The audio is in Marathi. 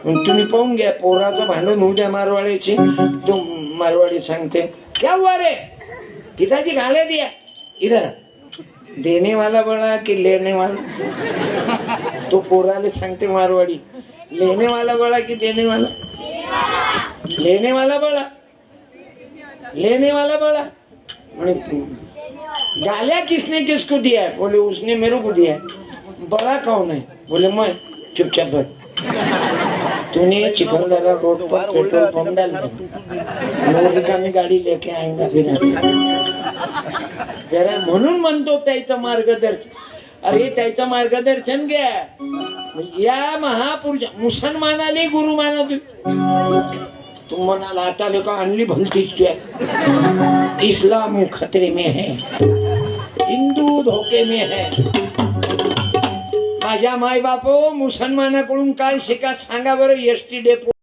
तुम्ही पाहून घ्या, पोराचं भांडण होऊ द्या मारवाडीची, तो मारवाडी सांगते क्या हुआ रे, पिताजी गाले दिया, इधर देने वाला बळा की लेने वाला, तो पोराले सांगते मारवाडी, लेने वाला बळा की देने वाला, लेने वाला बळा, लेने वाला बळा, गालिया किसने किसको दिया है, बोले उसने मेरे को दिया है, बड़ा कौन है, बोले मैं, चुपचाप बैठ, तूने चिखलदरा रोड पर पेट्रोल पंप डाल दिया, मी गाडी लेके आएंगा फिर जरा, म्हणून म्हणतो त्याचं मार्गदर्शन, अरे त्याचं मार्गदर्शन घ्या, या महापुरुष मुसलमानाले गुरु मानत, तुम म्हणाल आता लोक आणली भलतीच, इस्लाम खतरे में है, हिंदू धोके में है, माझ्या माय बापो मुसलमानाकडून काय शिका सांगा बरं, एसटी डेपो